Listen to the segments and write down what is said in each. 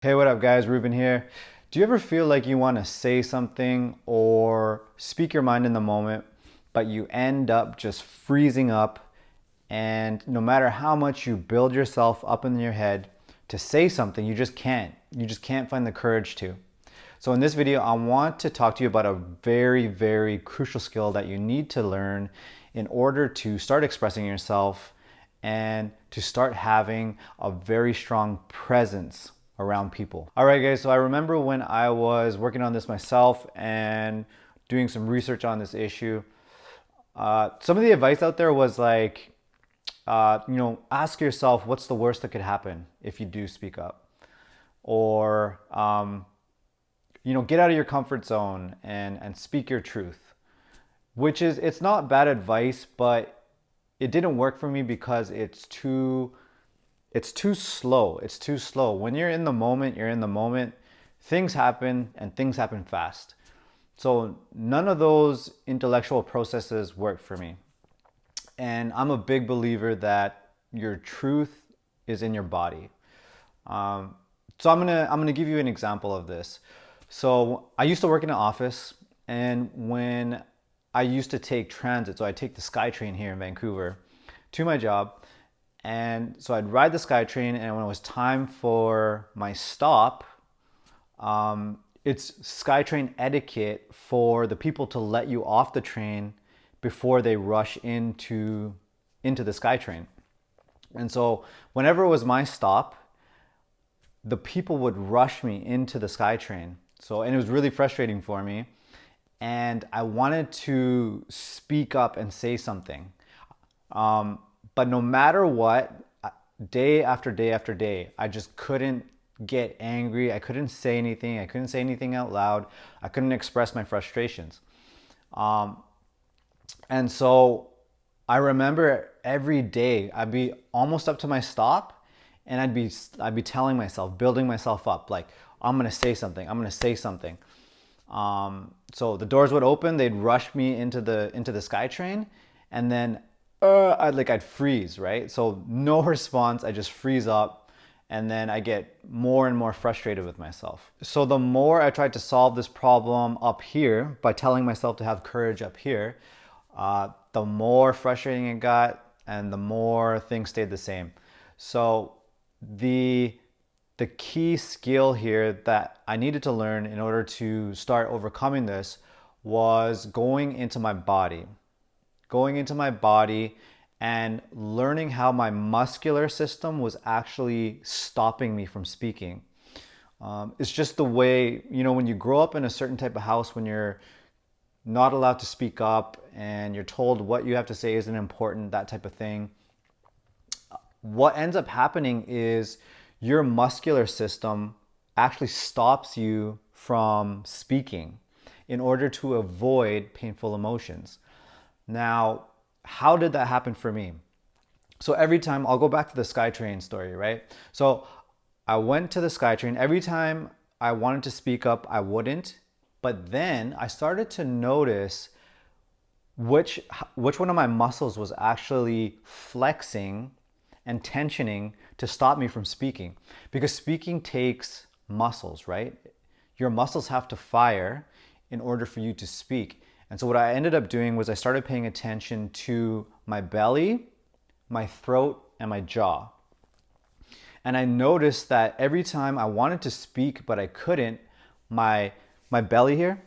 Hey, what up guys? Rubin here. Do you ever feel like you want to say something or speak your mind in the moment, but you end up just freezing up, and no matter how much you build yourself up in your head to say something, you just can't. You just can't find the courage to. So in this video, I want to talk to you about a very, very crucial skill that you need to learn in order to start expressing yourself and to start having a very strong presence around people. All right, guys, so I remember when I was working on this myself and doing some research on this issue, some of the advice out there was like, ask yourself what's the worst that could happen if you do speak up, or get out of your comfort zone and speak your truth. Which is, it's not bad advice, but it didn't work for me because it's too slow. It's too slow. When you're in the moment, you're in the moment. Things happen and things happen fast. So none of those intellectual processes work for me. And I'm a big believer that your truth is in your body. So I'm gonna give you an example of this. So I used to work in an office, and when I used to take transit, so I take the SkyTrain here in Vancouver to my job, and so I'd ride the SkyTrain, and when it was time for my stop, it's SkyTrain etiquette for the people to let you off the train before they rush into the SkyTrain. And so whenever it was my stop, the people would rush me into the SkyTrain. And it was really frustrating for me. And I wanted to speak up and say something. But no matter what, day after day after day, I just couldn't get angry. I couldn't say anything. I couldn't say anything out loud. I couldn't express my frustrations. And so I remember every day I'd be almost up to my stop, and I'd be telling myself, building myself up, like, I'm gonna say something. I'm gonna say something. So the doors would open, they'd rush me into the SkyTrain, and then I'd freeze, right? So no response, I just freeze up, and then I get more and more frustrated with myself. So the more I tried to solve this problem up here by telling myself to have courage up here, the more frustrating it got, and the more things stayed the same. So the key skill here that I needed to learn in order to start overcoming this was going into my body and learning how my muscular system was actually stopping me from speaking. It's just the way, when you grow up in a certain type of house, when you're not allowed to speak up and you're told what you have to say isn't important, that type of thing, what ends up happening is your muscular system actually stops you from speaking in order to avoid painful emotions. Now, how did that happen for me? So every time, I'll go back to the SkyTrain story, right? So I went to the SkyTrain. Every time I wanted to speak up, I wouldn't. But then I started to notice which one of my muscles was actually flexing and tensioning to stop me from speaking. Because speaking takes muscles, right? Your muscles have to fire in order for you to speak. And so what I ended up doing was I started paying attention to my belly, my throat, and my jaw. And I noticed that every time I wanted to speak but I couldn't, my belly here,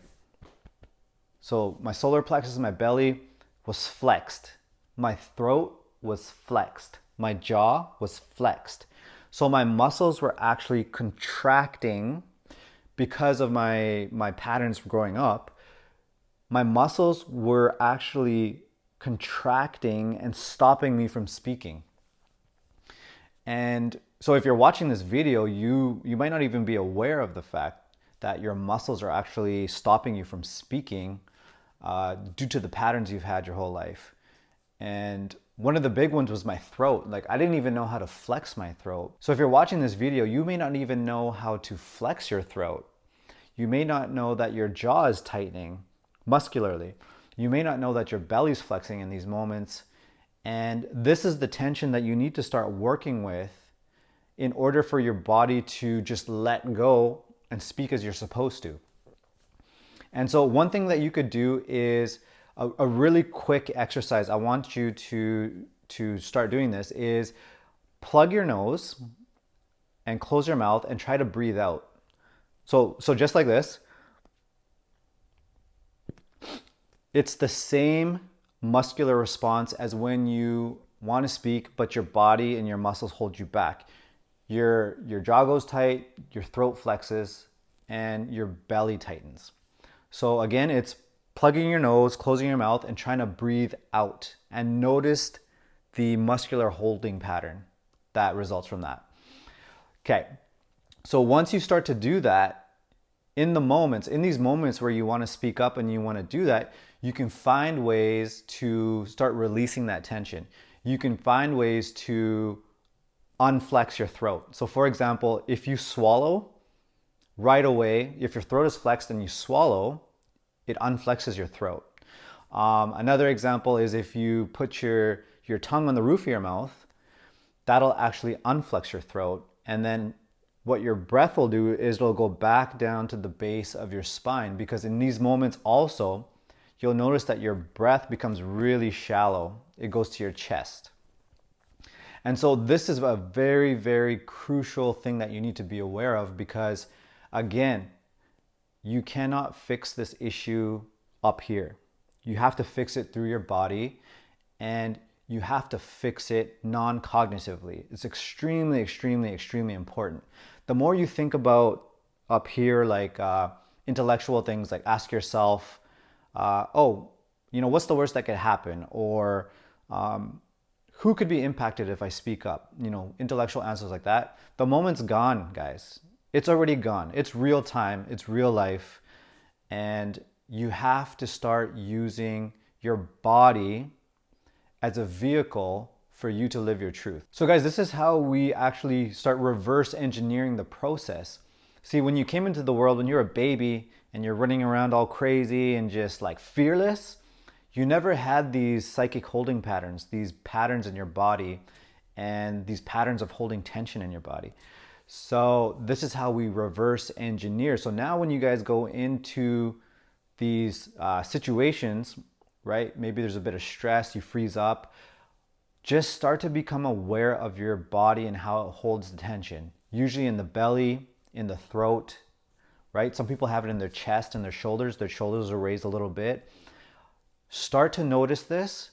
so my solar plexus in my belly was flexed. My throat was flexed. My jaw was flexed. So my muscles were actually contracting because of my patterns growing up. My muscles were actually contracting and stopping me from speaking. And so if you're watching this video, you might not even be aware of the fact that your muscles are actually stopping you from speaking due to the patterns you've had your whole life. And one of the big ones was my throat. Like, I didn't even know how to flex my throat. So if you're watching this video, you may not even know how to flex your throat. You may not know that your jaw is tightening muscularly. You may not know that your belly's flexing in these moments. And this is the tension that you need to start working with in order for your body to just let go and speak as you're supposed to. And so one thing that you could do is a really quick exercise. I want you to start doing this is plug your nose and close your mouth and try to breathe out. So just like this. It's the same muscular response as when you want to speak, but your body and your muscles hold you back. Your jaw goes tight, your throat flexes, and your belly tightens. So again, it's plugging your nose, closing your mouth, and trying to breathe out. And notice the muscular holding pattern that results from that. Okay, so once you start to do that, in these moments where you want to speak up and you want to do that, you can find ways to start releasing that tension. You can find ways to unflex your throat. So for example, if you swallow right away, if your throat is flexed and you swallow, it unflexes your throat. Another example is if you put your tongue on the roof of your mouth, that'll actually unflex your throat. And then what your breath will do is it'll go back down to the base of your spine, because in these moments also, you'll notice that your breath becomes really shallow. It goes to your chest. And so this is a very, very crucial thing that you need to be aware of, because again, you cannot fix this issue up here. You have to fix it through your body, and you have to fix it non-cognitively. It's extremely, extremely, extremely important. The more you think about up here, like intellectual things, like ask yourself, what's the worst that could happen? Or who could be impacted if I speak up? Intellectual answers like that. The moment's gone, guys. It's already gone. It's real time. It's real life. And you have to start using your body as a vehicle for you to live your truth. So guys, this is how we actually start reverse engineering the process. See, when you came into the world, when you're a baby and you're running around all crazy and just like fearless, you never had these psychic holding patterns, these patterns in your body, and these patterns of holding tension in your body. So this is how we reverse engineer. So now when you guys go into these situations, right? Maybe there's a bit of stress, you freeze up. Just start to become aware of your body and how it holds the tension. Usually in the belly, in the throat, right? Some people have it in their chest and their shoulders. Their shoulders are raised a little bit. Start to notice this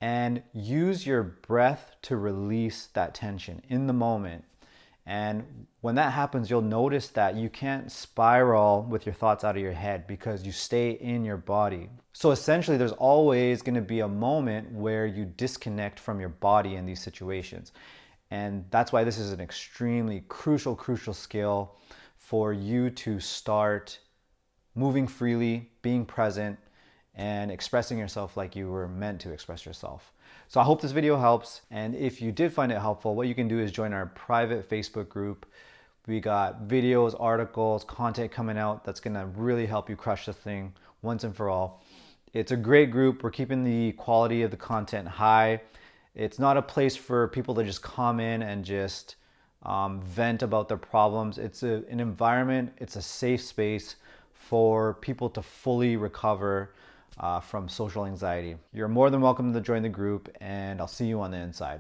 and use your breath to release that tension in the moment. And when that happens, you'll notice that you can't spiral with your thoughts out of your head because you stay in your body. So essentially, there's always going to be a moment where you disconnect from your body in these situations. And that's why this is an extremely crucial skill for you to start moving freely, being present, and expressing yourself like you were meant to express yourself. So I hope this video helps. And if you did find it helpful, what you can do is join our private Facebook group. We got videos, articles, content coming out that's gonna really help you crush this thing once and for all. It's a great group. We're keeping the quality of the content high. It's not a place for people to just come in and just vent about their problems. It's an environment, it's a safe space for people to fully recover from social anxiety. You're more than welcome to join the group, and I'll see you on the inside.